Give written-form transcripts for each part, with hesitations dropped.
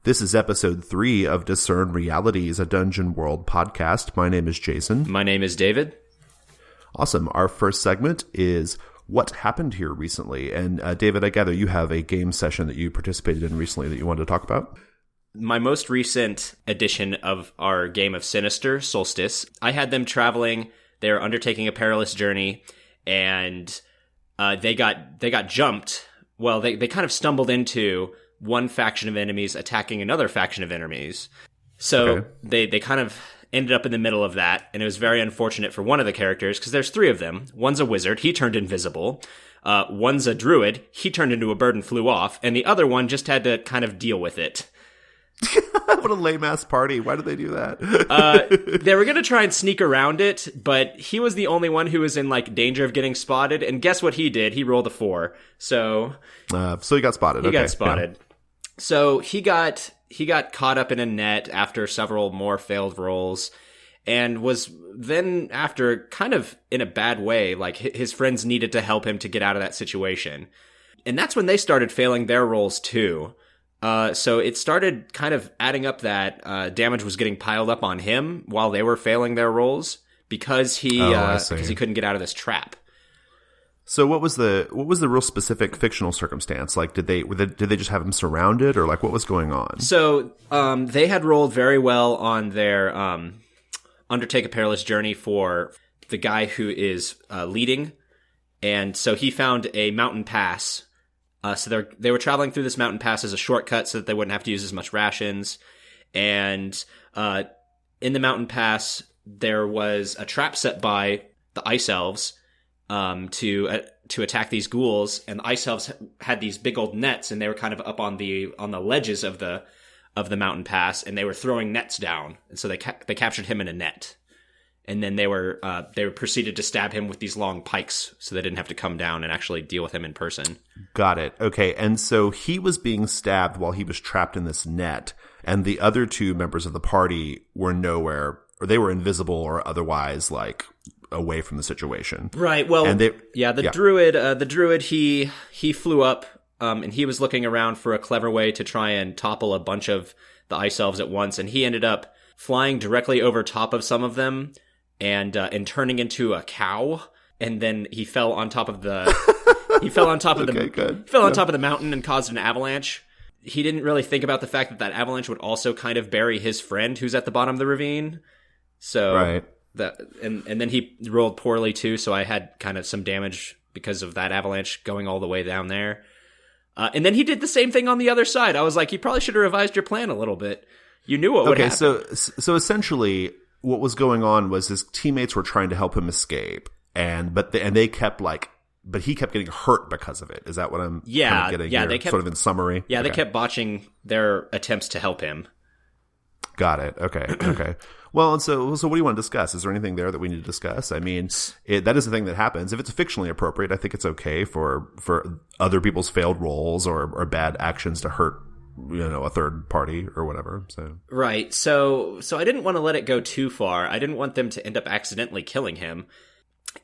This is episode 3 of Discern Realities, a Dungeon World podcast. My name is Jason. My name is David. Awesome. Our first segment is what happened here recently. And David, I gather you have a game session that you participated in recently that you wanted to talk about? My most recent edition of our game of Sinister, Solstice, I had them traveling. They were undertaking a perilous journey, and they got jumped. Well, they kind of stumbled into one faction of enemies attacking another faction of enemies. So they kind of ended up in the middle of that, and it was very unfortunate for one of the characters, because there's 3 of them. One's a wizard, he turned invisible. One's a druid, he turned into a bird and flew off, and the other one just had to kind of deal with it. What a lame-ass party. Why did they do that? They were going to try and sneak around it, but he was the only one who was in danger of getting spotted, and guess what he did? He rolled a 4. So he got spotted. He got spotted. Yeah. So he got caught up in a net after several more failed rolls, and was then, after, kind of in a bad way, his friends needed to help him to get out of that situation. And that's when they started failing their rolls too. So it started kind of adding up that damage was getting piled up on him while they were failing their rolls because he couldn't get out of this trap. So what was the real specific fictional circumstance? Did they just have him surrounded, or what was going on? So they had rolled very well on their undertake a perilous journey for the guy who is leading, and so he found a mountain pass. So they were traveling through this mountain pass as a shortcut so that they wouldn't have to use as much rations. And in the mountain pass, there was a trap set by the ice elves to attack these ghouls. And the ice elves had these big old nets, and they were kind of up on the ledges of the mountain pass, and they were throwing nets down. And so they captured him in a net. And then they proceeded to stab him with these long pikes, so they didn't have to come down and actually deal with him in person. Got it. Okay, and so he was being stabbed while he was trapped in this net, and the other 2 members of the party were nowhere, or they were invisible or otherwise away from the situation. Right. Well, and the druid, he flew up, and he was looking around for a clever way to try and topple a bunch of the ice elves at once, and he ended up flying directly over top of some of them. And turning into a cow, and then he fell on top of the top of the mountain and caused an avalanche. He didn't really think about the fact that avalanche would also kind of bury his friend who's at the bottom of the ravine. So right. And then he rolled poorly too, so I had kind of some damage because of that avalanche going all the way down there. And then he did the same thing on the other side. I was like, you probably should have revised your plan a little bit. You knew what would happen. So essentially, what was going on was his teammates were trying to help him escape, but he kept getting hurt because of it. Is that what I'm kind of getting here? They kept, sort of in summary? Yeah, okay. They kept botching their attempts to help him. Got it. Okay. Well, and so what do you want to discuss? Is there anything there that we need to discuss? I mean, that is the thing that happens. If it's fictionally appropriate, I think it's okay for other people's failed rolls or bad actions to hurt a third party or whatever. So right. So I didn't want to let it go too far. I didn't want them to end up accidentally killing him,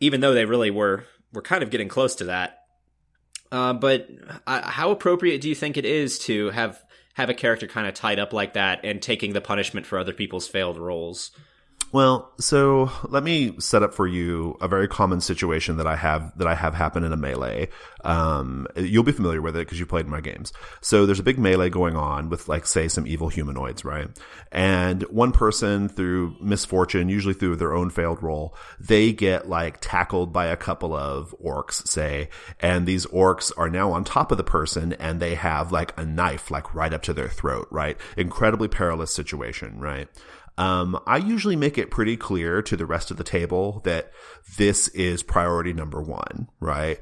even though they really were kind of getting close to that. But how appropriate do you think it is to have a character kind of tied up like that and taking the punishment for other people's failed rolls? Well, so let me set up for you a very common situation that I have happen in a melee. You'll be familiar with it because you played in my games. So there's a big melee going on with, say, some evil humanoids, right? And one person, through misfortune, usually through their own failed roll, they get tackled by a couple of orcs, say, and these orcs are now on top of the person, and they have a knife right up to their throat, right? Incredibly perilous situation, right? I usually make it pretty clear to the rest of the table that this is priority number 1, right?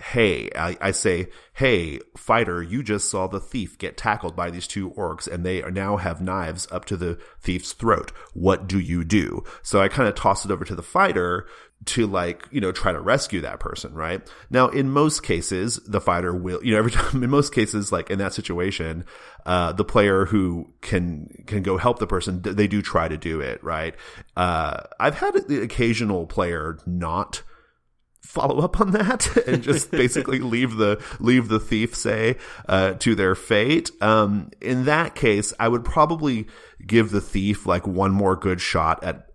Hey, I say, hey, fighter, you just saw the thief get tackled by these 2 orcs, and they now have knives up to the thief's throat. What do you do? So I kind of toss it over to the fighter to try to rescue that person, right? Now, in most cases, the fighter will, every time, in most cases, in that situation, the player who can go help the person, they do try to do it, right? I've had the occasional player not follow up on that and just basically leave the thief, say, to their fate. In that case, I would probably give the thief like one more good shot at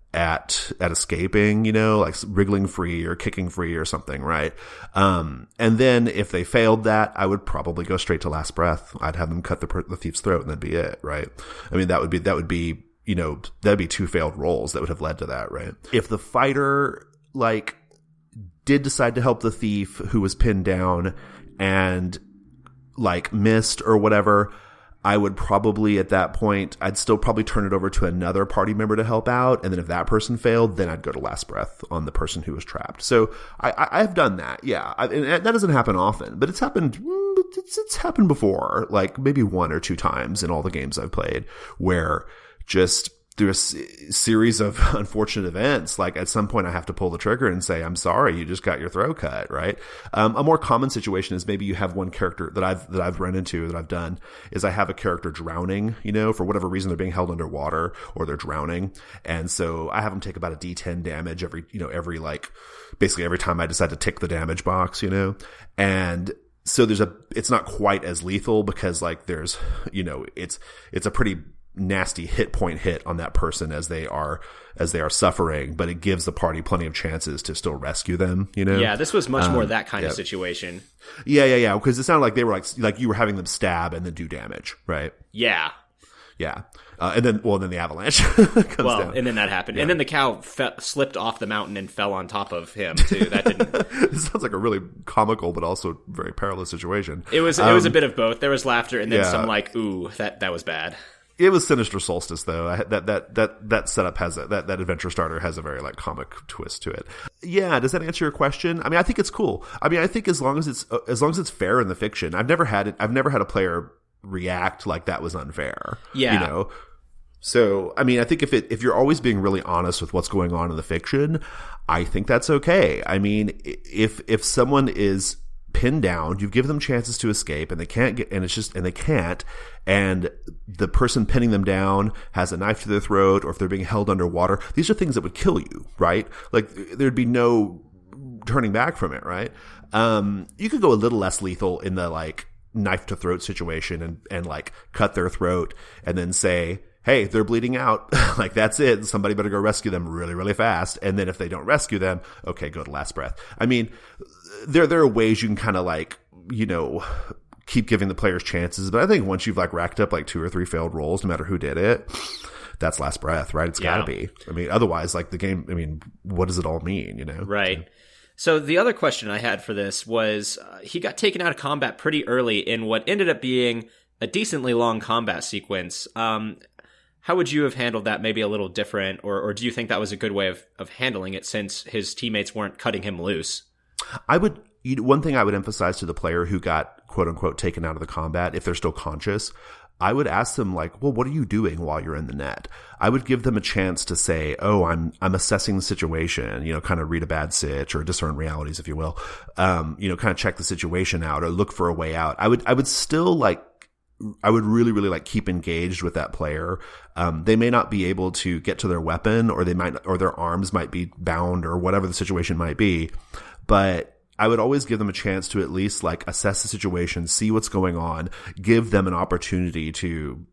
escaping, like wriggling free or kicking free or something, right? And then if they failed that, I would probably go straight to last breath. I'd have them cut the thief's throat and that'd be it, right? I mean, that would be that'd be 2 failed rolls that would have led to that, right? If the fighter like did decide to help the thief who was pinned down and like missed or whatever, I would probably at that point, I'd still probably turn it over to another party member to help out. And then if that person failed, then I'd go to last breath on the person who was trapped. So I've done that. Yeah. And that doesn't happen often, but it's happened before, like maybe 1 or 2 times in all the games I've played, where just through a series of unfortunate events, like at some point I have to pull the trigger and say, I'm sorry, you just got your throat cut, right? A more common situation is maybe you have one character that I've run into, that I've done, is I have a character drowning, for whatever reason they're being held underwater or they're drowning. And so I have them take about a D10 damage basically every time I decide to tick the damage box, and so it's not quite as lethal because like there's, it's a pretty nasty hit on that person as they are suffering, but it gives the party plenty of chances to still rescue them, Yeah, this was much more that kind of situation. Yeah. Because it sounded like they were like you were having them stab and then do damage, right? Yeah. And then the avalanche comes down. And then that happened. Yeah. And then the cow slipped off the mountain and fell on top of him, too. That didn't... It sounds like a really comical but also very perilous situation. It was a bit of both. There was laughter and then some like, ooh, that was bad. It was Sinister Solstice, though. That setup has that adventure starter has a very like comic twist to it. Yeah, does that answer your question? I mean, I think it's cool. I mean, I think as long as it's fair in the fiction, I've never had a player react like that was unfair. Yeah, So, I mean, I think if you're always being really honest with what's going on in the fiction, I think that's okay. I mean, if someone is pinned down, you give them chances to escape and they can't and the person pinning them down has a knife to their throat, or if they're being held underwater, these are things that would kill you, right? Like there'd be no turning back from it, right? You could go a little less lethal in the like knife to throat situation and like cut their throat and then say, hey, they're bleeding out. Like, that's it. Somebody better go rescue them really, really fast. And then if they don't rescue them, okay, go to last breath. I mean, there are ways you can kind of like, keep giving the players chances. But I think once you've like racked up like 2 or 3 failed rolls, no matter who did it, that's last breath, right? It's gotta be. I mean, otherwise, like the game, I mean, what does it all mean, Right. So the other question I had for this was, he got taken out of combat pretty early in what ended up being a decently long combat sequence. How would you have handled that? Maybe a little different, or do you think that was a good way of handling it since his teammates weren't cutting him loose? One thing I would emphasize to the player who got quote unquote taken out of the combat, if they're still conscious, I would ask them like, well, what are you doing while you're in the net? I would give them a chance to say, oh, I'm assessing the situation, kind of read a bad sitch or discern realities, if you will, kind of check the situation out or look for a way out. I would still like, I would really, really like keep engaged with that player. They may not be able to get to their weapon, or their arms might be bound, or whatever the situation might be. But I would always give them a chance to at least like assess the situation, see what's going on, give them an opportunity to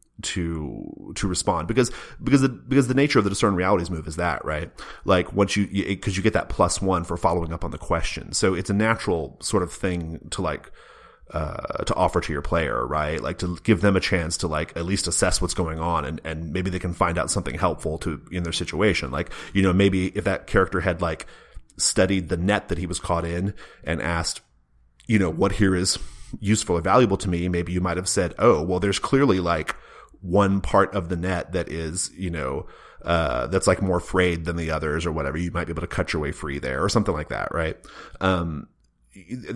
respond, because the nature of the discern realities move is that, right? Like once because you get that +1 for following up on the question, so it's a natural sort of thing to like. To offer to your player, right? Like to give them a chance to like at least assess what's going on, and maybe they can find out something helpful in their situation. Like, maybe if that character had like studied the net that he was caught in and asked, what here is useful or valuable to me, maybe you might have said, oh, well, there's clearly like one part of the net that is, that's like more frayed than the others or whatever. You might be able to cut your way free there or something like that, right?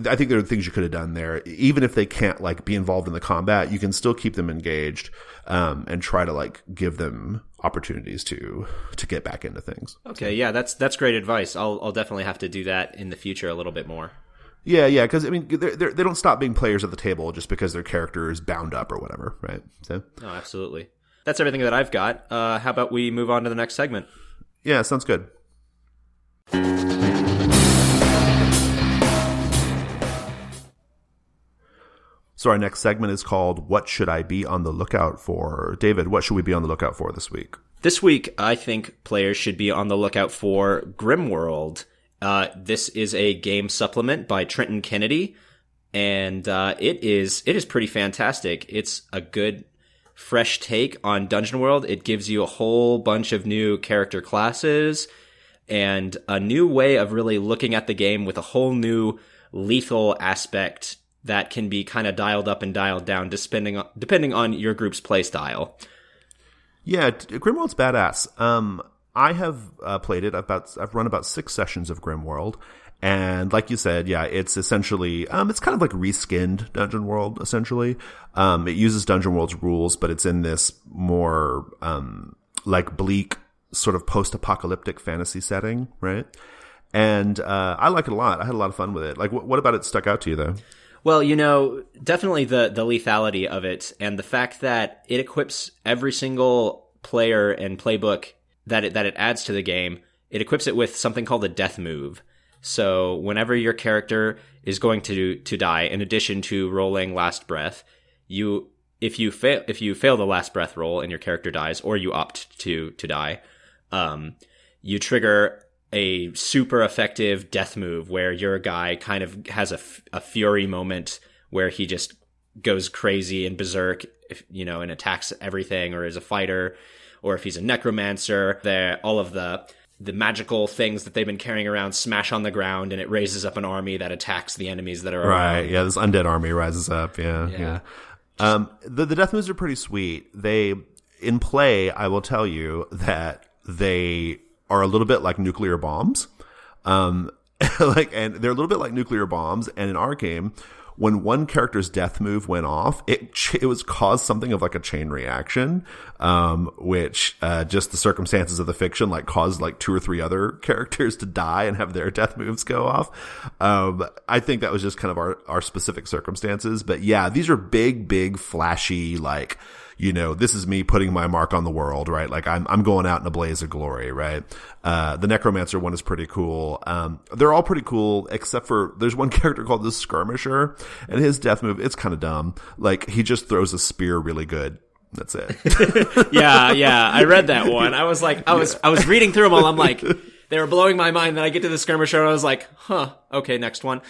I think there are things you could have done there. Even if they can't like be involved in the combat, you can still keep them engaged, and try to like give them opportunities to get back into things. Okay. Yeah. That's great advice. I'll definitely have to do that in the future a little bit more. Yeah. Cause I mean, they don't stop being players at the table just because their character is bound up or whatever. Right. So. Oh, absolutely. That's everything that I've got. How about we move on to the next segment? Yeah. Sounds good. So our next segment is called What Should I Be on the Lookout For? David, what should we be on the lookout for this week? This week, I think players should be on the lookout for Grimworld. This is a game supplement by Trenton Kennedy, and it is pretty fantastic. It's a good, fresh take on Dungeon World. It gives you a whole bunch of new character classes and a new way of really looking at the game with a whole new lethal aspect that can be kind of dialed up and dialed down depending on your group's play style. Yeah, Grimworld's badass. I have played it. I've run about 6 sessions of Grimworld, and like you said, yeah, it's essentially it's kind of like reskinned Dungeon World. Essentially, it uses Dungeon World's rules, but it's in this more like bleak, sort of post-apocalyptic fantasy setting, right? And I like it a lot. I had a lot of fun with it. Like, what about it stuck out to you though? Well, definitely the lethality of it and the fact that it equips every single player and playbook that it adds to the game. It equips it with something called a death move. So whenever your character is going to die, in addition to rolling last breath, if you fail the last breath roll and your character dies, or you opt to die, you trigger a super effective death move where your guy kind of has a fury moment where he just goes crazy and berserk, and attacks everything, or is a fighter, or if he's a necromancer, all of the magical things that they've been carrying around smash on the ground, and it raises up an army that attacks the enemies that are around. Right, yeah, this undead army rises up, yeah. The death moves are pretty sweet. In play, I will tell you that they are a little bit like nuclear bombs. And they're a little bit like nuclear bombs. And in our game, when one character's death move went off, it was caused something of like a chain reaction, which, just the circumstances of the fiction, like caused like 2 or 3 other characters to die and have their death moves go off. I think that was just kind of our specific circumstances. But yeah, these are big, flashy, like, this is me putting my mark on the world, right? Like I'm going out in a blaze of glory, right? The Necromancer one is pretty cool. They're all pretty cool, except for there's one character called the Skirmisher, and his death move, it's kind of dumb. Like he just throws a spear really good. That's it. Yeah. I read that one. I was like, I was reading through them all. I'm like, they were blowing my mind. Then I get to the Skirmisher and I was like, okay, next one.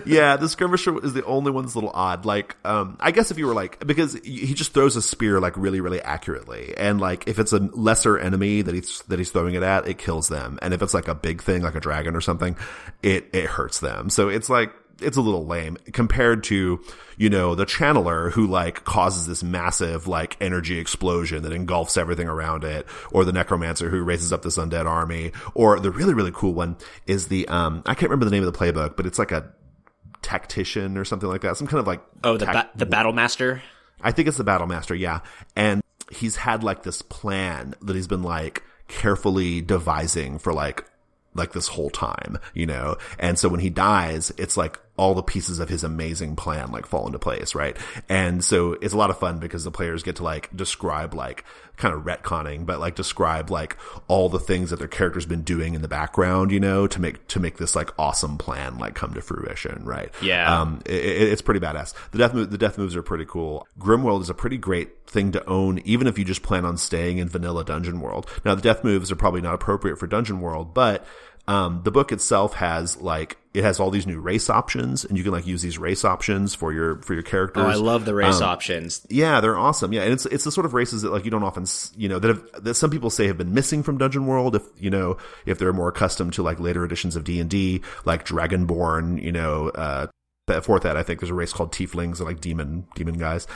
Yeah, the Skirmisher is the only one that's a little odd. Like, I guess if you were like, because he just throws a spear like really, really accurately. And like, if it's a lesser enemy that he's throwing it at, it kills them. And if it's like a big thing, like a dragon or something, it hurts them. So it's like, it's a little lame compared to, the Channeler who like causes this massive like energy explosion that engulfs everything around it, or the Necromancer who raises up this undead army, or the really, really cool one is the, I can't remember the name of the playbook, but it's like a tactician or something like that. Some kind of like, the Battle Master. I think it's the Battle Master. Yeah. And he's had like this plan that he's been like carefully devising for like this whole time, and so when he dies, it's like all the pieces of his amazing plan like fall into place, right? And so it's a lot of fun because the players get to like describe like kind of retconning, but like describe like all the things that their character's been doing in the background, to make this like awesome plan like come to fruition, right? Yeah. It's pretty badass. The death moves are pretty cool. Grimworld is a pretty great thing to own, even if you just plan on staying in vanilla Dungeon World. Now the death moves are probably not appropriate for Dungeon World, but the book itself has all these new race options, and you can like use these race options for your characters. Oh, I love the race options. Yeah, they're awesome. Yeah, and it's the sort of races that like you don't often, that some people say have been missing from Dungeon World if they're more accustomed to like later editions of D&D, like Dragonborn, fourth ed, I think there's a race called Tieflings, like demon guys.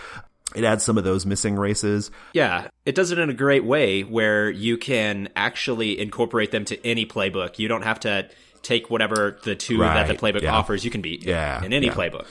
It adds some of those missing races. Yeah, it does it in a great way where you can actually incorporate them to any playbook. You don't have to take whatever the two that the playbook offers. You can be in any playbook.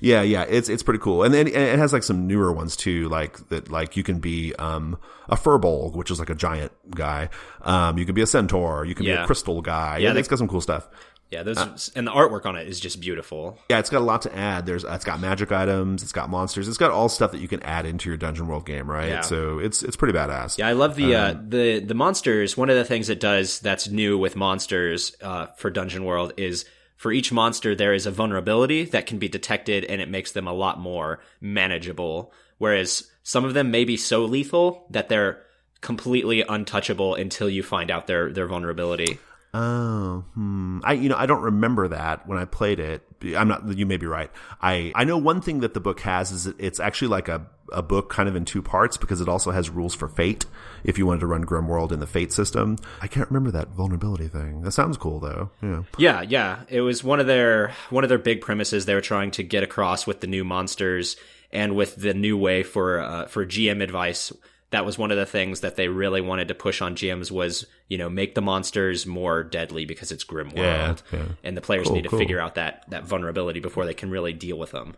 Yeah, it's pretty cool. And then it has like some newer ones too, like that, like you can be a Furbolg, which is like a giant guy. You can be a Centaur. You can be a Crystal guy. Yeah, it's got some cool stuff. Yeah, and the artwork on it is just beautiful. Yeah, it's got a lot to add. It's got magic items, it's got monsters, it's got all stuff that you can add into your Dungeon World game, right? Yeah. So it's pretty badass. Yeah, I love the monsters. One of the things it does that's new with monsters for Dungeon World is for each monster, there is a vulnerability that can be detected, and it makes them a lot more manageable. Whereas some of them may be so lethal that they're completely untouchable until you find out their vulnerability. Oh, I don't remember that when I played it. You may be right. I know one thing that the book has is it's actually like a book kind of in two parts, because it also has rules for fate if you wanted to run Grimworld in the fate system. I can't remember that vulnerability thing. That sounds cool though. Yeah. It was one of their big premises they were trying to get across with the new monsters and with the new way for GM advice. That was one of the things that they really wanted to push on GMs was, make the monsters more deadly because it's Grimworld. Yeah. And the players need to figure out that vulnerability before they can really deal with them.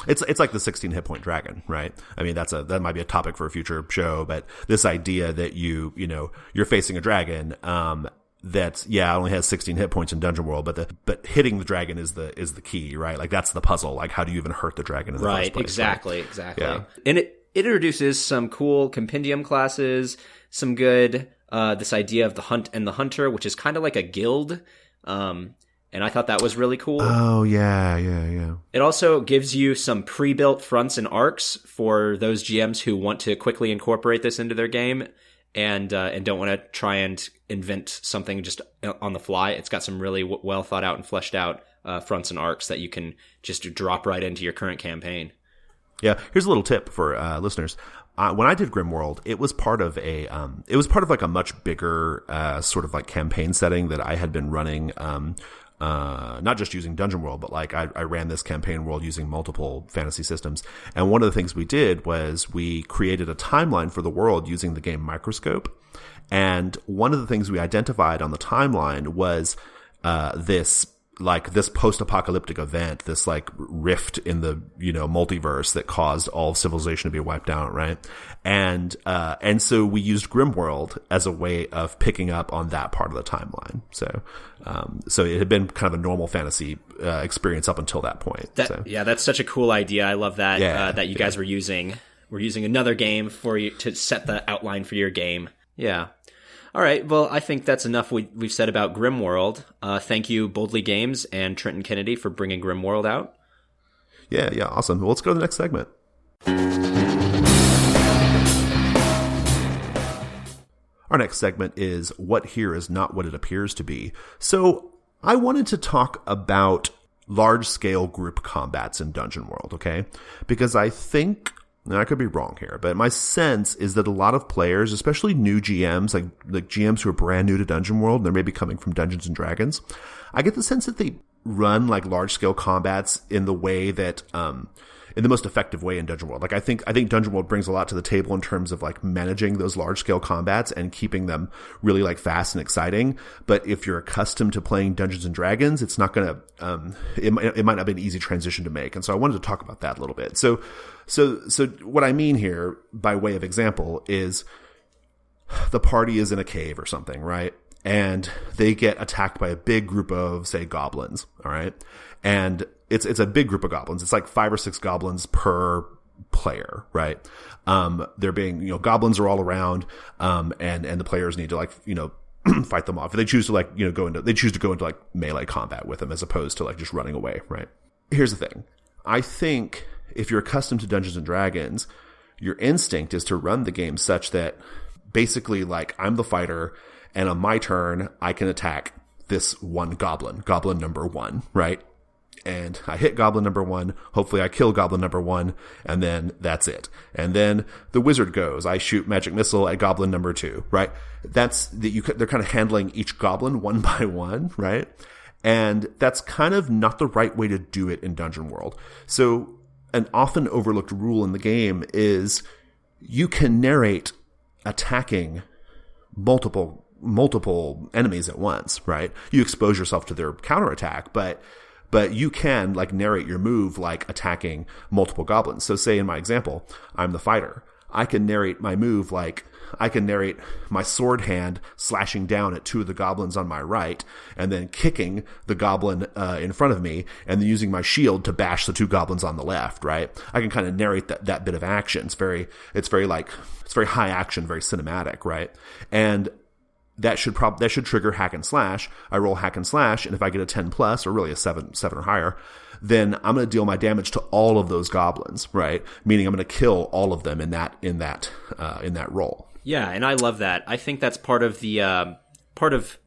It's like the 16 hit point dragon, right? I mean, that might be a topic for a future show, but this idea that you're facing a dragon, that only has 16 hit points in Dungeon World, but hitting the dragon is the key, right? Like that's the puzzle. Like how do you even hurt the dragon in the first place? Exactly. Yeah. And it introduces some cool compendium classes, some good, this idea of the hunt and the hunter, which is kind of like a guild. And I thought that was really cool. Oh, yeah. It also gives you some pre-built fronts and arcs for those GMs who want to quickly incorporate this into their game and don't want to try and invent something just on the fly. It's got some really well thought out and fleshed out fronts and arcs that you can just drop right into your current campaign. Yeah, here's a little tip for listeners. When I did Grimworld, it was part of like a much bigger sort of like campaign setting that I had been running. Not just using Dungeon World, but like I ran this campaign world using multiple fantasy systems. And one of the things we did was we created a timeline for the world using the game Microscope. And one of the things we identified on the timeline was this post-apocalyptic event, this like rift in the, multiverse that caused all of civilization to be wiped out, right? And so we used Grimworld as a way of picking up on that part of the timeline. So it had been kind of a normal fantasy experience up until that point. Yeah, that's such a cool idea. I love that, that you guys were using another game for you to set the outline for your game. Yeah. All right, well, I think that's enough we've said about Grimworld. Thank you, Boldly Games and Trenton Kennedy, for bringing Grimworld out. Yeah, awesome. Well, let's go to the next segment. Our next segment is What Here Is Not What It Appears to Be. So I wanted to talk about large-scale group combats in Dungeon World, okay? Because I think... Now, I could be wrong here, but my sense is that a lot of players, especially new GMs, like GMs who are brand new to Dungeon World, and they're maybe coming from Dungeons and Dragons, I get the sense that they run like large scale combats in the way that, in the most effective way in Dungeon World. Like I think Dungeon World brings a lot to the table in terms of like managing those large scale combats and keeping them really like fast and exciting. But if you're accustomed to playing Dungeons and Dragons, it's not gonna, it might not be an easy transition to make. And so I wanted to talk about that a little bit. So what I mean here, by way of example, is the party is in a cave or something, right? And they get attacked by a big group of, say, goblins, all right? And it's a big group of goblins. It's like 5 or 6 goblins per player, right? They're being, goblins are all around, and the players need to like, fight them off. They choose to like, go into like melee combat with them as opposed to like just running away, right? Here's the thing. I think if you're accustomed to Dungeons and Dragons, your instinct is to run the game such that basically like I'm the fighter and on my turn, I can attack this one goblin number 1, right? And I hit goblin number 1. Hopefully I kill goblin number 1 and then that's it. And then the wizard goes, I shoot magic missile at goblin number 2, right? They're kind of handling each goblin one by one, right? And that's kind of not the right way to do it in Dungeon World. So an often overlooked rule in the game is you can narrate attacking multiple enemies at once, right? You expose yourself to their counterattack, but you can like narrate your move like attacking multiple goblins. So say in my example, I'm the fighter. I can narrate my move like I can narrate my sword hand slashing down at 2 of the goblins on my right and then kicking the goblin in front of me and then using my shield to bash the 2 goblins on the left, right? I can kind of narrate that bit of action. It's very high action, very cinematic, right? And that should trigger hack and slash. I roll hack and slash, and if I get a 10 plus, or really a 7 or higher, then I'm going to deal my damage to all of those goblins, right? Meaning I'm going to kill all of them in that roll. Yeah, and I love that. I think that's part of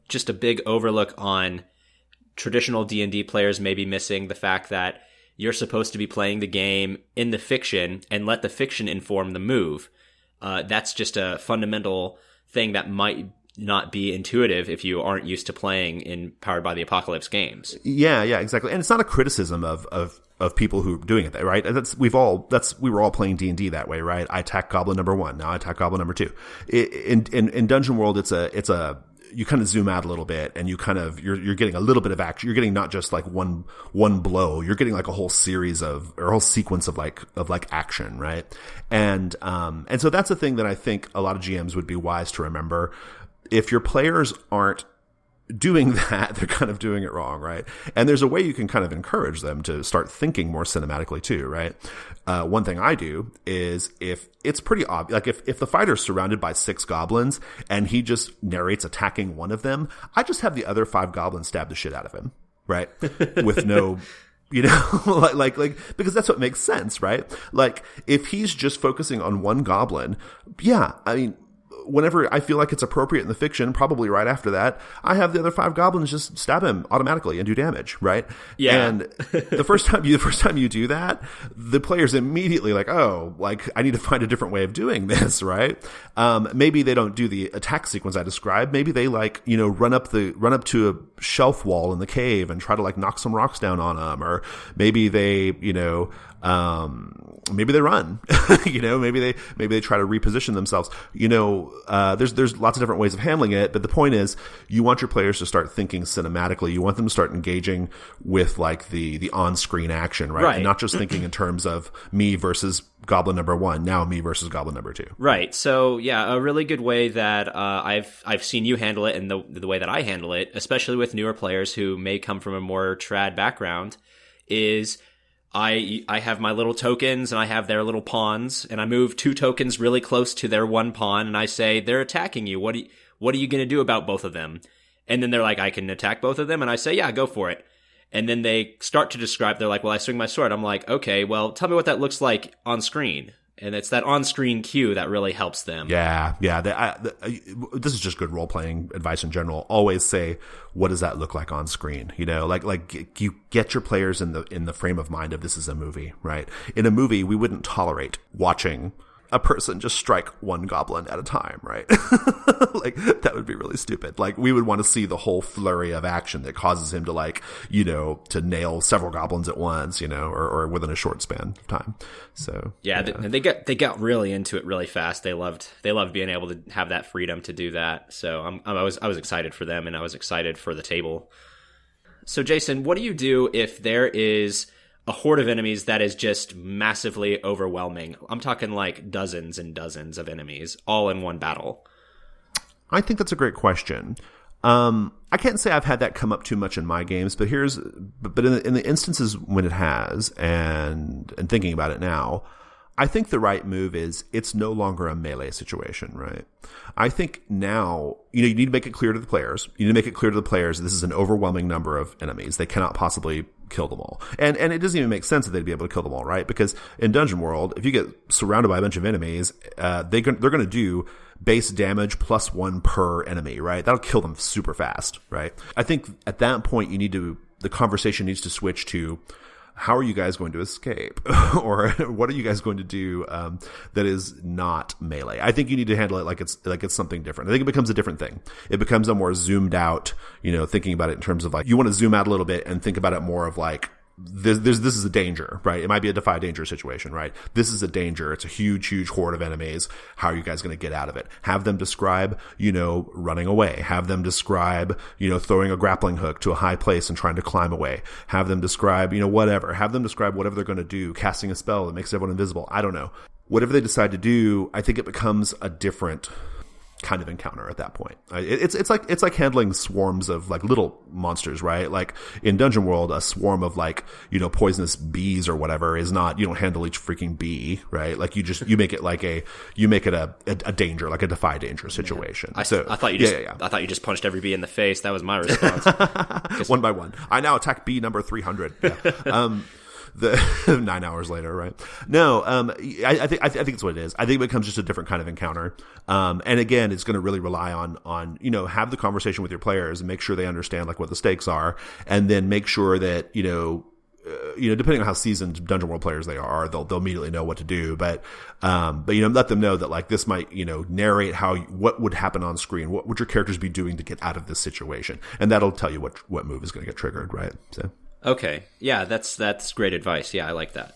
just a big overlook on traditional D&D players maybe missing the fact that you're supposed to be playing the game in the fiction and let the fiction inform the move. That's just a fundamental thing that might not be intuitive if you aren't used to playing in Powered by the Apocalypse games. Yeah, exactly. And it's not a criticism of people who are doing it, right? We were all playing D&D that way, right? I attack Goblin number 1, now I attack Goblin number 2. In Dungeon World, it's a you kind of zoom out a little bit, and you're getting a little bit of action. You're getting not just like one blow. You're getting like a whole series or a whole sequence of action, right? And so that's the thing that I think a lot of GMs would be wise to remember. If your players aren't doing that, they're kind of doing it wrong, right? And there's a way you can kind of encourage them to start thinking more cinematically too, right? One thing I do is if it's pretty obvious, like if the fighter's surrounded by 6 goblins and he just narrates attacking one of them, I just have the other 5 goblins stab the shit out of him, right? With no... like, because that's what makes sense, right? Like, if he's just focusing on one goblin, yeah, I mean, whenever I feel like it's appropriate in the fiction, probably right after that, I have the other 5 goblins just stab him automatically and do damage, right? Yeah. And the first time you do that, the player's immediately like, oh, like I need to find a different way of doing this, right? Maybe they don't do the attack sequence I described. Maybe they run up to a shelf wall in the cave and try to like knock some rocks down on them, or maybe they, maybe they run, maybe they try to reposition themselves. There's lots of different ways of handling it, but the point is you want your players to start thinking cinematically. You want them to start engaging with like the on-screen action, right? And not just thinking in terms of me versus Goblin number 1, now me versus Goblin number 2. Right. So yeah, a really good way that I've seen you handle it, and the way that I handle it, especially with newer players who may come from a more trad background, is I have my little tokens and I have their little pawns, and I move 2 tokens really close to their one pawn, and I say, they're attacking you. What are you going to do about both of them? And then they're like, I can attack both of them. And I say, yeah, go for it. And then they start to describe, they're like, well, I swing my sword. I'm like, okay, well, tell me what that looks like on screen. And it's that on-screen cue that really helps them. Yeah. This is just good role-playing advice in general. Always say, what does that look like on screen? Like you get your players in the frame of mind of this is a movie, right? In a movie, we wouldn't tolerate watching a person just strike one goblin at a time, right? Like, that would be really stupid. Like, we would want to see the whole flurry of action that causes him to to nail several goblins at once, or within a short span of time. So yeah. They got really into it really fast. They loved being able to have that freedom to do that. So I was excited for them, and I was excited for the table. So Jason, what do you do if there is a horde of enemies that is just massively overwhelming? I'm talking like dozens and dozens of enemies all in one battle. I think that's a great question. I can't say I've had that come up too much in my games, but in the instances when it has, and thinking about it now, I think the right move is it's no longer a melee situation, right? I think now, you need to make it clear to the players. You need to make it clear to the players this is an overwhelming number of enemies. They cannot possibly kill them all. And it doesn't even make sense that they'd be able to kill them all, right? Because in Dungeon World, if you get surrounded by a bunch of enemies, they're going to do base damage +1 per enemy, right? That'll kill them super fast, right? I think at that point, the conversation needs to switch to, how are you guys going to escape? Or what are you guys going to do that is not melee? I think you need to handle it like it's something different. I think it becomes a different thing. It becomes a more zoomed out, thinking about it in terms of like, you want to zoom out a little bit and think about it more of like, this is a danger, right? It might be a defy danger situation, right? This is a danger. It's a huge, huge horde of enemies. How are you guys going to get out of it? Have them describe, running away. Have them describe, throwing a grappling hook to a high place and trying to climb away. Have them describe, whatever. Have them describe whatever they're going to do, casting a spell that makes everyone invisible. I don't know. Whatever they decide to do, I think it becomes a different kind of encounter at that point. It's like handling swarms of like little monsters, right? Like in Dungeon World, a swarm of like, poisonous bees or whatever is not, you don't handle each freaking bee, right? Like you make it like a danger, like a defy danger situation. I thought you just punched every bee in the face. That was my response. One by one. I now attack bee number 300. Yeah. The 9 hours later, right? No, I think it's what it is. I think it becomes just a different kind of encounter. And again, it's going to really rely on, have the conversation with your players and make sure they understand like what the stakes are, and then make sure that, depending on how seasoned Dungeon World players they are, they'll immediately know what to do. But let them know that like this might, narrate what would happen on screen, what would your characters be doing to get out of this situation, and that'll tell you what move is going to get triggered, right? So. Okay. Yeah, that's great advice. Yeah, I like that.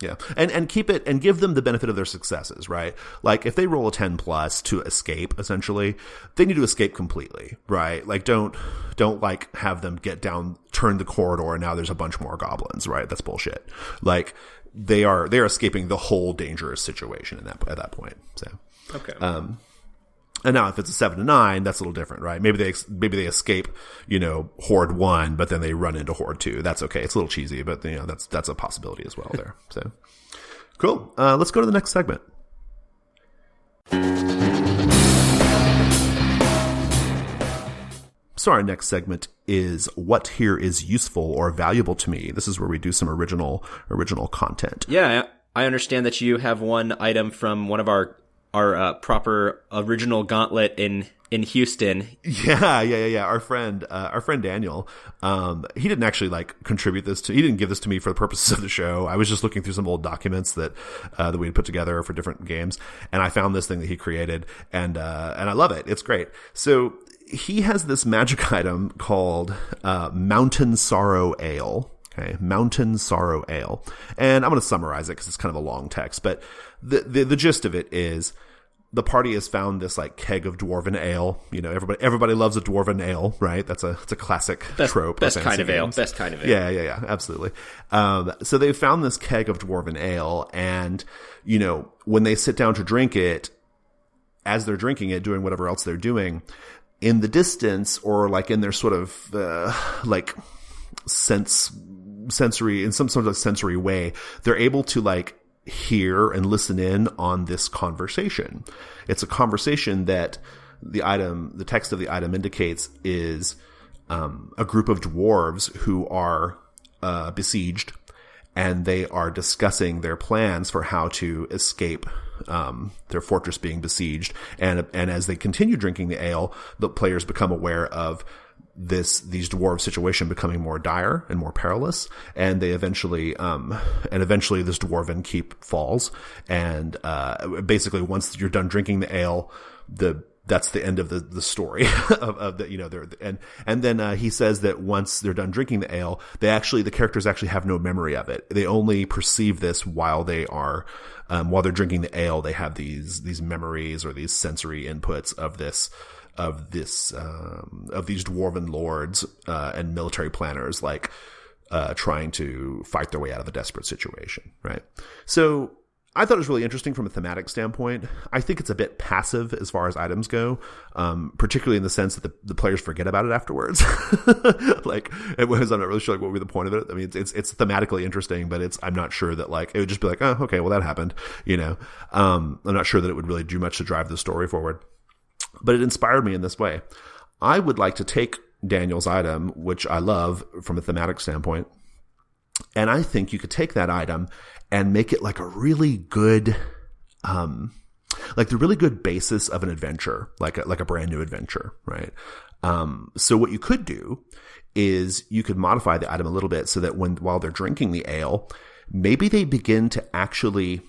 Yeah. And keep it and give them the benefit of their successes, right? Like if they roll a 10 plus to escape, essentially, they need to escape completely, right? Like don't like have them get down, turn the corridor, and now there's a bunch more goblins, right? That's bullshit. Like they're escaping the whole dangerous situation at that point. So okay. And now if it's a 7 to 9, that's a little different, right? Maybe they escape, Horde 1, but then they run into Horde 2. That's okay. It's a little cheesy, but that's a possibility as well there. So cool. Let's go to the next segment. So our next segment is what here is useful or valuable to me. This is where we do some original content. Yeah, I understand that you have one item from one of our proper original Gauntlet in Houston. Yeah. Our friend Daniel, he didn't actually like contribute this he didn't give this to me for the purposes of the show. I was just looking through some old documents that we had put together for different games, and I found this thing that he created, and I love it. It's great. So he has this magic item called Mountain Sorrow Ale. Okay, Mountain Sorrow Ale. And I'm going to summarize it because it's kind of a long text, but the gist of it is the party has found this like keg of dwarven ale. Everybody loves a dwarven ale, right? It's a classic trope. Best kind of ale. Yeah, absolutely. So they found this keg of dwarven ale, and when they sit down to drink it, as they're drinking it, doing whatever else they're doing, in the distance or like in their sort of like sensory, in some sort of sensory way, they're able to like hear and listen in on this conversation. It's a conversation that the text of the item indicates is a group of dwarves who are besieged, and they are discussing their plans for how to escape their fortress being besieged. And as they continue drinking the ale, the players become aware of these dwarves' situation becoming more dire and more perilous, and they eventually this dwarven keep falls, and basically once you're done drinking the ale, that's the end of the story of the and then he says that once they're done drinking the ale, the characters actually have no memory of it. They only perceive this while they're drinking the ale. They have these memories or these sensory inputs of these dwarven lords and military planners, like trying to fight their way out of a desperate situation, right? So I thought it was really interesting from a thematic standpoint. I think it's a bit passive as far as items go, particularly in the sense that the players forget about it afterwards. Like, I'm not really sure like what would be the point of it. I mean, it's thematically interesting, but I'm not sure that like it would just be like, oh, okay, well that happened, I'm not sure that it would really do much to drive the story forward. But it inspired me in this way. I would like to take Daniel's item, which I love from a thematic standpoint, and I think you could take that item and make it like a really good, like the really good basis of an adventure, like a brand new adventure, right? So what you could do is you could modify the item a little bit so that while they're drinking the ale, maybe they begin to actually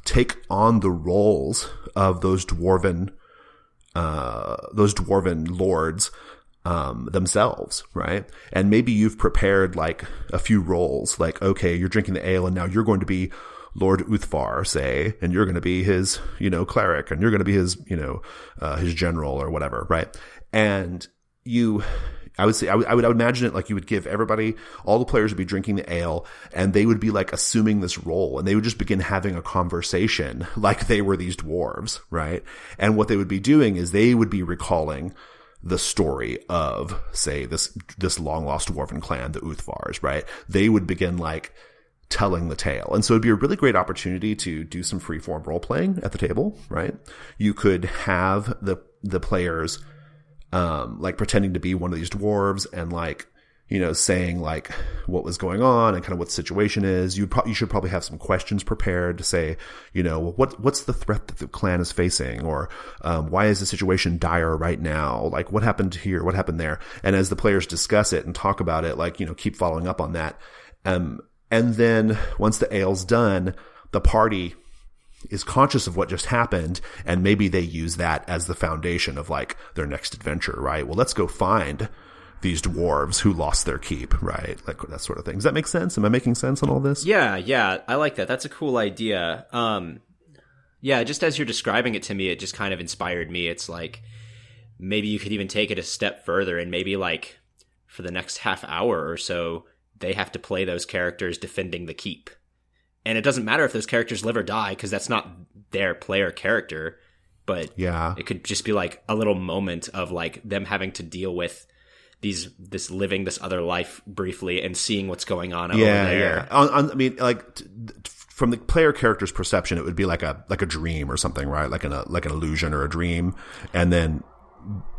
take on the roles of those dwarven lords themselves, right? And maybe you've prepared like a few roles, like, okay, you're drinking the ale and now you're going to be Lord Uthvar, say, and you're going to be his, cleric, and you're going to be his, his general or whatever, right? And I would say, I would imagine it like you would give everybody, all the players would be drinking the ale, and they would be like assuming this role, and they would just begin having a conversation like they were these dwarves, right? And what they would be doing is they would be recalling the story of, say, this long lost dwarven clan, the Uthvars, right? They would begin like telling the tale. And so it'd be a really great opportunity to do some free-form role-playing at the table, right? You could have the players like pretending to be one of these dwarves and like, you know, saying like what was going on and kind of what the situation is. You should probably have some questions prepared to say, you know, what's the threat that the clan is facing, or why is the situation dire right now? Like, what happened here? What happened there? And as the players discuss it and talk about it, like, you know, keep following up on that. And then once the ale's done, the party is conscious of what just happened, and maybe they use that as the foundation of like their next adventure, right? Well, let's go find these dwarves who lost their keep, right? Like that sort of thing. Does that make sense? Am I making sense on all this? Yeah, I like that. That's a cool idea. Yeah, just as you're describing it to me, it just kind of inspired me. It's like maybe you could even take it a step further, and maybe like for the next half hour or so, they have to play those characters defending the keep. And it doesn't matter if those characters live or die, because that's not their player character. But yeah, it could just be like a little moment of like them having to deal with living this other life briefly and seeing what's going on over there. Yeah. I mean, like from the player character's perception, it would be like a dream or something, right? Like an illusion or a dream, and then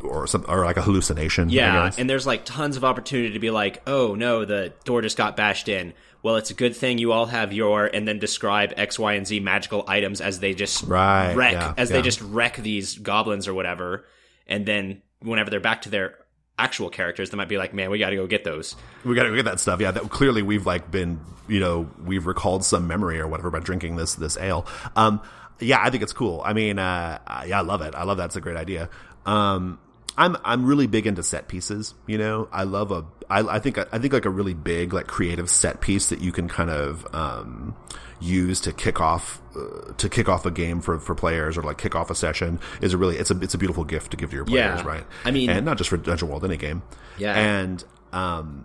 or like a hallucination. Yeah, and there's like tons of opportunity to be like, oh no, the door just got bashed in. Well, it's a good thing you all have and then describe X, Y, and Z magical items as they just they just wreck these goblins or whatever. And then whenever they're back to their actual characters, they might be like, man, we got to go get those. We got to go get that stuff. Yeah, that clearly we've like been, you know, we've recalled some memory or whatever by drinking this ale. Yeah, I think it's cool. I mean, yeah, I love it. I love that. It's a great idea. I'm really big into set pieces. You know, I think like a really big like creative set piece that you can kind of use to kick off a game for players, or like kick off a session is it's a beautiful gift to give to your players, right? I mean, and not just for Dungeon World, any game. Yeah, and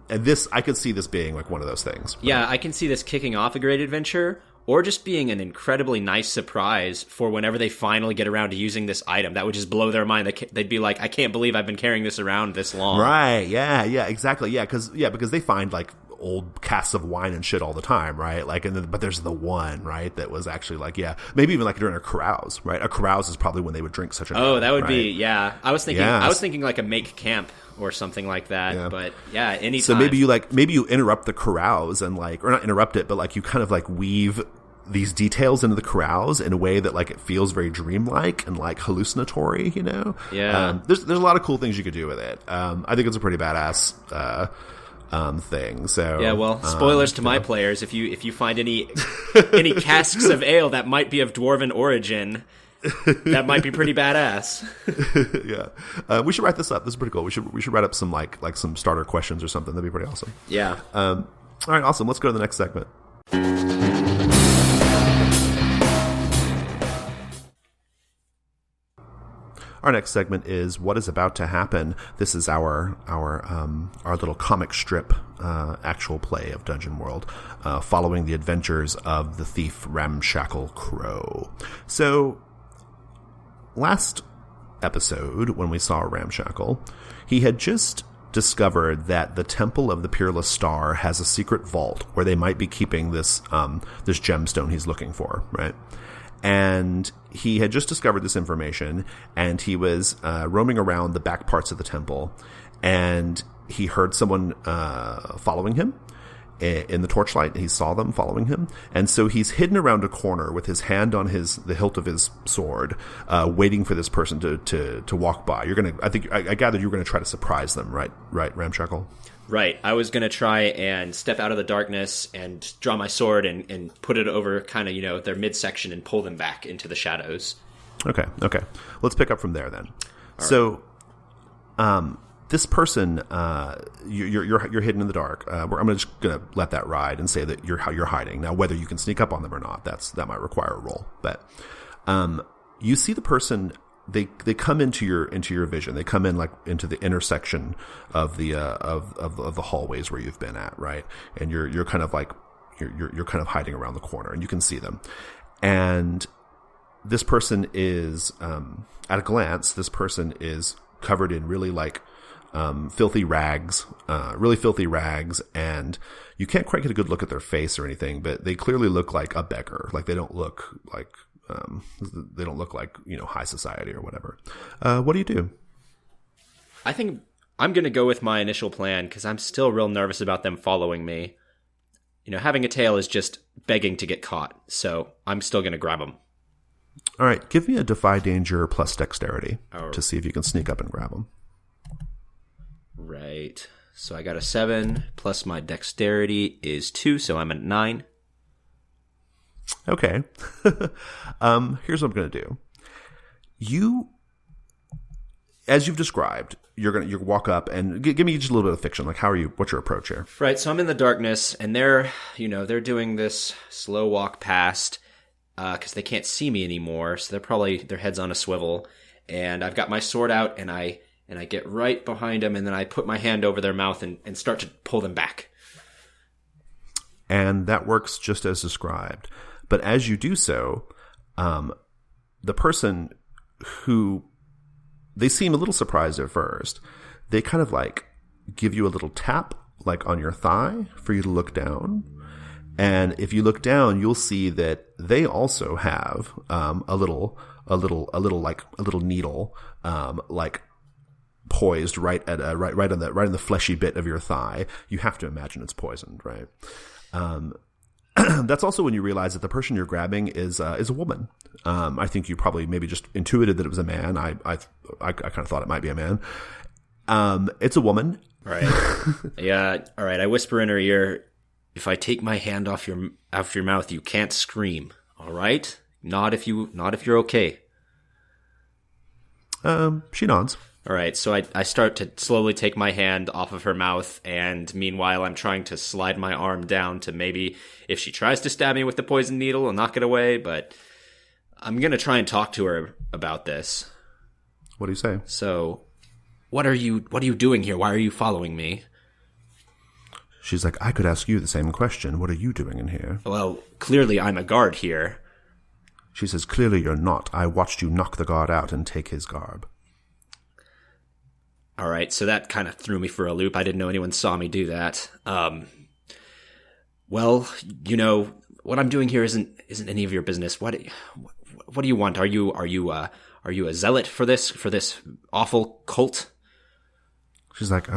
this, I could see this being like one of those things. Yeah, right? I can see this kicking off a great adventure, or just being an incredibly nice surprise for whenever they finally get around to using this item. That would just blow their mind. They'd be like, I can't believe I've been carrying this around this long. Right, yeah, exactly. Yeah, because they find like old casks of wine and shit all the time, right? Like, but there's the one, right, that was actually like, yeah, maybe even like during a carouse, right? A carouse is probably when they would drink such a Oh, that would be, yeah. I was thinking like a make camp or something like that. Yeah. But yeah, anytime. So maybe you interrupt the carouse and like, or not interrupt it, but like you kind of like weave these details into the carouse in a way that like it feels very dreamlike and like hallucinatory, you know? Yeah. There's a lot of cool things you could do with it. I think it's a pretty badass thing. So yeah, well, spoilers to my players. If you find any casks of ale that might be of dwarven origin, that might be pretty badass. Yeah, we should write this up. This is pretty cool. We should write up some like some starter questions or something. That'd be pretty awesome. Yeah. All right, awesome. Let's go to the next segment. Our next segment is What is About to Happen. This is our little comic strip actual play of Dungeon World, following the adventures of the thief Ramshackle Crow. So, last episode, when we saw Ramshackle, he had just discovered that the Temple of the Peerless Star has a secret vault where they might be keeping this gemstone he's looking for, right? And he had just discovered this information, and he was roaming around the back parts of the temple, and he heard someone following him in the torchlight. He saw them following him, and so he's hidden around a corner with his hand on the hilt of his sword, waiting for this person to walk by. I gathered you were gonna try to surprise them, right, Ramshackle? Right. I was going to try and step out of the darkness and draw my sword and put it over kind of, you know, their midsection and pull them back into the shadows. Okay. Let's pick up from there then. All so, right. This person, you're hidden in the dark. I'm just going to let that ride and say that you're hiding. Now, whether you can sneak up on them or not, that might require a roll. But you see the person they come into your vision. They come in like into the intersection of the of the hallways where you've been at, right? And you're kind of like you're kind of hiding around the corner, and you can see them. And this person is at a glance, this person is covered in really like filthy rags, and you can't quite get a good look at their face or anything, but they clearly look like a beggar. Like they don't look like high society or whatever. What do you do? I think I'm going to go with my initial plan because I'm still real nervous about them following me. Having a tail is just begging to get caught, so I'm still going to grab them. All right, give me a defy danger plus dexterity to see if you can sneak up and grab them. Right. So I got a 7 plus my dexterity is 2, so I'm at 9. Okay. Here's what I'm going to do. As you've described, you walk up and give me just a little bit of fiction. Like, what's your approach here? Right. So I'm in the darkness, and they're doing this slow walk past because they can't see me anymore. So their head's on a swivel, and I've got my sword out, and I get right behind them, and then I put my hand over their mouth and start to pull them back. And that works just as described. But as you do so, the person who, they seem a little surprised at first. They kind of like give you a little tap like on your thigh for you to look down. And if you look down, you'll see that they also have a little needle like poised right at right in the fleshy bit of your thigh. You have to imagine it's poisoned, right? That's also when you realize that the person you're grabbing is a woman. I think you probably maybe just intuited that it was a man. I kind of thought it might be a man. It's a woman. Right. Yeah. All right. I whisper in her ear, "If I take my hand off your mouth, you can't scream. All right? Not if you're okay." She nods. All right, so I start to slowly take my hand off of her mouth, and meanwhile I'm trying to slide my arm down to maybe, if she tries to stab me with the poison needle, I'll knock it away, but I'm going to try and talk to her about this. What do you say? So, what are you doing here? Why are you following me? She's like, I could ask you the same question. What are you doing in here? Well, clearly I'm a guard here. She says, clearly you're not. I watched you knock the guard out and take his garb. All right, so that kind of threw me for a loop. I didn't know anyone saw me do that. Well, what I'm doing here isn't any of your business. What do you want? Are you a zealot for this awful cult? She's like,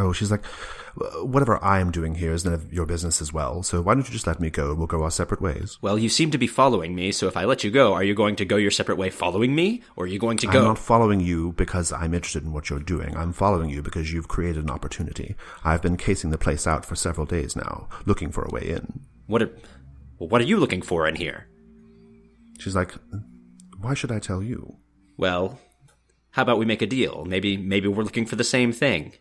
whatever I am doing here is none of your business as well. So why don't you just let me go? We'll go our separate ways. Well, you seem to be following me, so if I let you go, are you going to go your separate way following me? Or are you going to go? I'm not following you because I'm interested in what you're doing. I'm following you because you've created an opportunity. I've been casing the place out for several days now, looking for a way in. What are you looking for in here? She's like, why should I tell you? Well, how about we make a deal? Maybe we're looking for the same thing.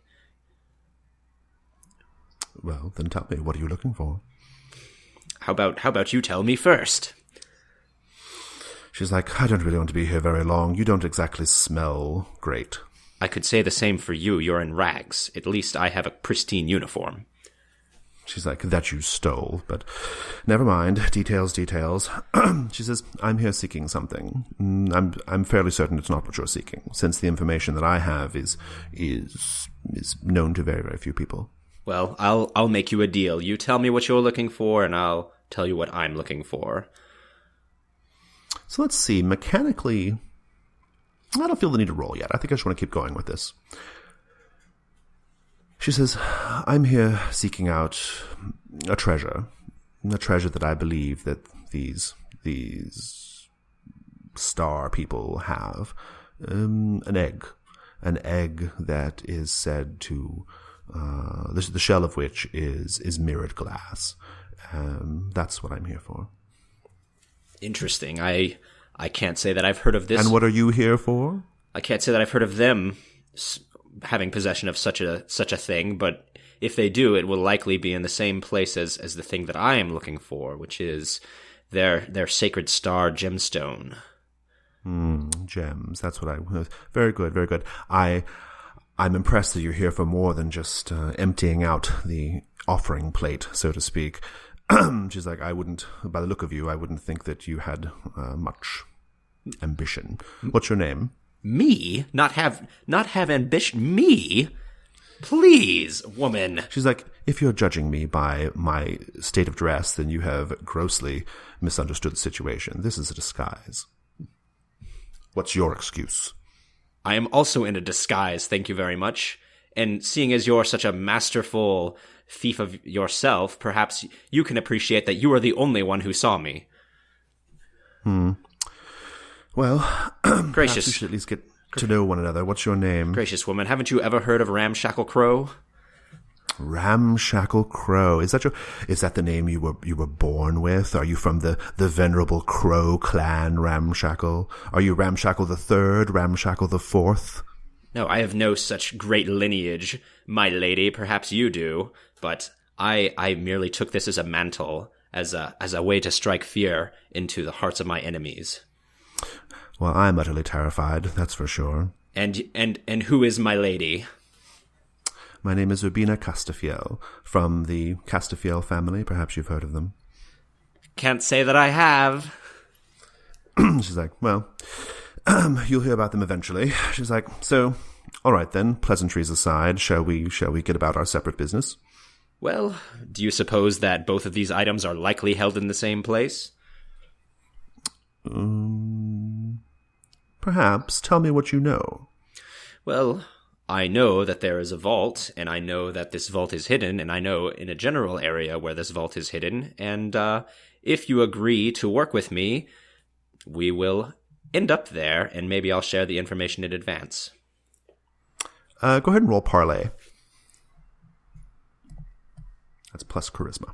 Well, then tell me, what are you looking for? How about you tell me first? She's like, I don't really want to be here very long. You don't exactly smell great. I could say the same for you. You're in rags. At least I have a pristine uniform. She's like, that you stole, but never mind. Details. She says, I'm here seeking something. I'm fairly certain it's not what you're seeking, since the information that I have is known to very, very few people. Well, I'll make you a deal. You tell me what you're looking for, and I'll tell you what I'm looking for. So let's see. Mechanically, I don't feel the need to roll yet. I think I just want to keep going with this. She says, I'm here seeking out a treasure that I believe that these star people have. An egg that is said to... the shell of which is mirrored glass. That's what I'm here for. Interesting. I can't say that I've heard of this. And what are you here for? I can't say that I've heard of them having possession of such a thing, but if they do, it will likely be in the same place as the thing that I am looking for, which is their sacred star gemstone. Gems. That's what very good, very good. I'm impressed that you're here for more than just emptying out the offering plate, so to speak. She's like, by the look of you, I wouldn't think that you had much ambition. What's your name? Me? Not have ambition? Me? Please, woman. She's like, if you're judging me by my state of dress, then you have grossly misunderstood the situation. This is a disguise. What's your excuse? I am also in a disguise, thank you very much. And seeing as you're such a masterful thief of yourself, perhaps you can appreciate that you are the only one who saw me. Well, gracious, we should at least get to know one another. What's your name? Gracious woman, haven't you ever heard of Ramshackle Crow? Ramshackle Crow. Is that the name you were born with? Are you from the venerable Crow clan, Ramshackle? Are you Ramshackle the Third, Ramshackle the Fourth? No, I have no such great lineage, my lady. Perhaps you do, but I merely took this as a mantle, as a way to strike fear into the hearts of my enemies. Well, I'm utterly terrified, that's for sure. And who is my lady? My name is Urbina Castafiel, from the Castafiel family. Perhaps you've heard of them. Can't say that I have. She's like, well, you'll hear about them eventually. She's like, so, all right then, pleasantries aside, shall we get about our separate business? Well, do you suppose that both of these items are likely held in the same place? Perhaps. Tell me what you know. Well, I know that there is a vault, and I know that this vault is hidden, and I know in a general area where this vault is hidden, and if you agree to work with me, we will end up there, and maybe I'll share the information in advance. Go ahead and roll parlay. That's plus charisma.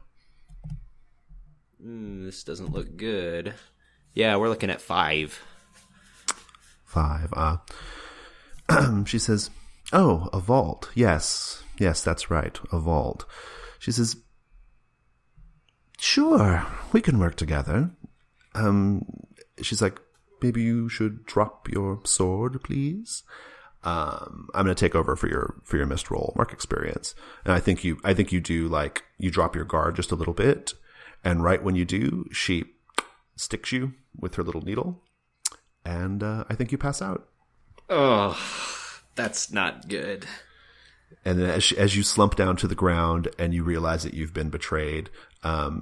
This doesn't look good. Yeah, we're looking at 5. 5. She says, oh, a vault. Yes, that's right, a vault. She says, sure, we can work together. She's like, maybe you should drop your sword, please. I'm going to take over for your missed roll, mark experience. And I think you do, like, you drop your guard just a little bit. And right when you do, she sticks you with her little needle. And I think you pass out. Oh, that's not good. And then as you slump down to the ground and you realize that you've been betrayed,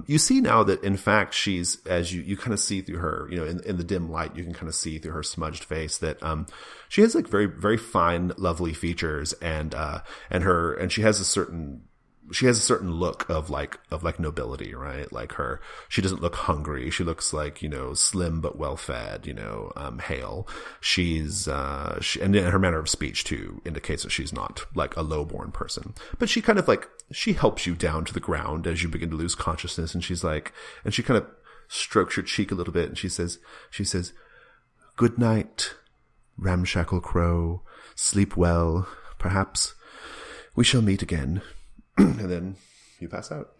you see now that, in fact, she's, as you kind of see through her, in the dim light, you can kind of see through her smudged face that she has like very, very fine, lovely features, and she has a certain look of nobility, right? Like she doesn't look hungry. She looks like, slim but well fed, hale. And her manner of speech too indicates that she's not like a low-born person. But she kind of she helps you down to the ground as you begin to lose consciousness, and she kind of strokes your cheek a little bit, and she says, good night, Ramshackle Crow. Sleep well. Perhaps we shall meet again. And then you pass out.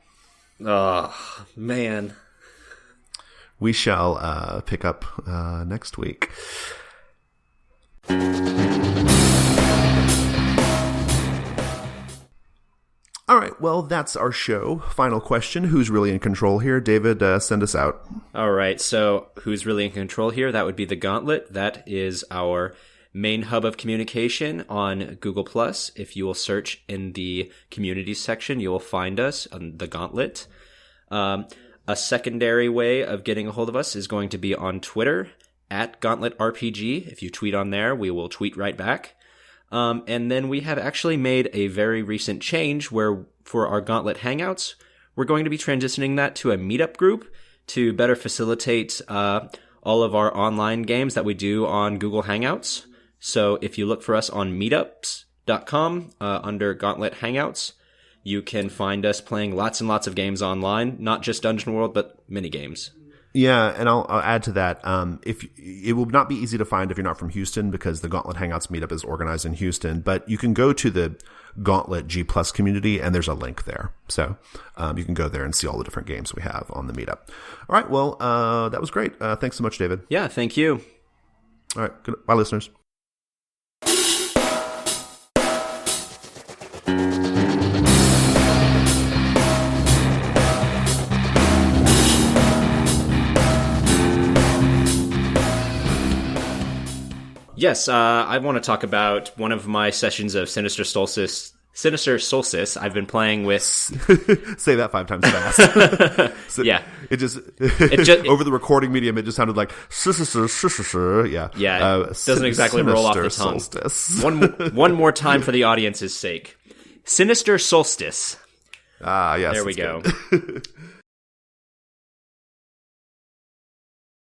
Oh, man. We shall pick up next week. All right, well, that's our show. Final question. Who's really in control here? David, send us out. All right, so who's really in control here? That would be the Gauntlet. That is our main hub of communication on Google+. If you will search in the communities section, you will find us on the Gauntlet. A secondary way of getting a hold of us is going to be on Twitter at GauntletRPG. If you tweet on there, we will tweet right back. And then we have actually made a very recent change where for our Gauntlet Hangouts, we're going to be transitioning that to a meetup group to better facilitate all of our online games that we do on Google Hangouts. So if you look for us on meetups.com under Gauntlet Hangouts, you can find us playing lots and lots of games online, not just Dungeon World, but mini games. Yeah, and I'll add to that. If it will not be easy to find if you're not from Houston, because the Gauntlet Hangouts meetup is organized in Houston, but you can go to the Gauntlet G+ community, and there's a link there. So you can go there and see all the different games we have on the meetup. All right, well, that was great. Thanks so much, David. Yeah, thank you. All right. Good. Bye, listeners. Yes, I want to talk about one of my sessions of Sinister Solstice. I've been playing with. Say that 5 times fast. So yeah, it just over the recording medium. It just sounded like yeah. Yeah, it doesn't exactly roll off the tongue. Solstice. one more time for the audience's sake. Sinister Solstice. Ah, yes. There we go.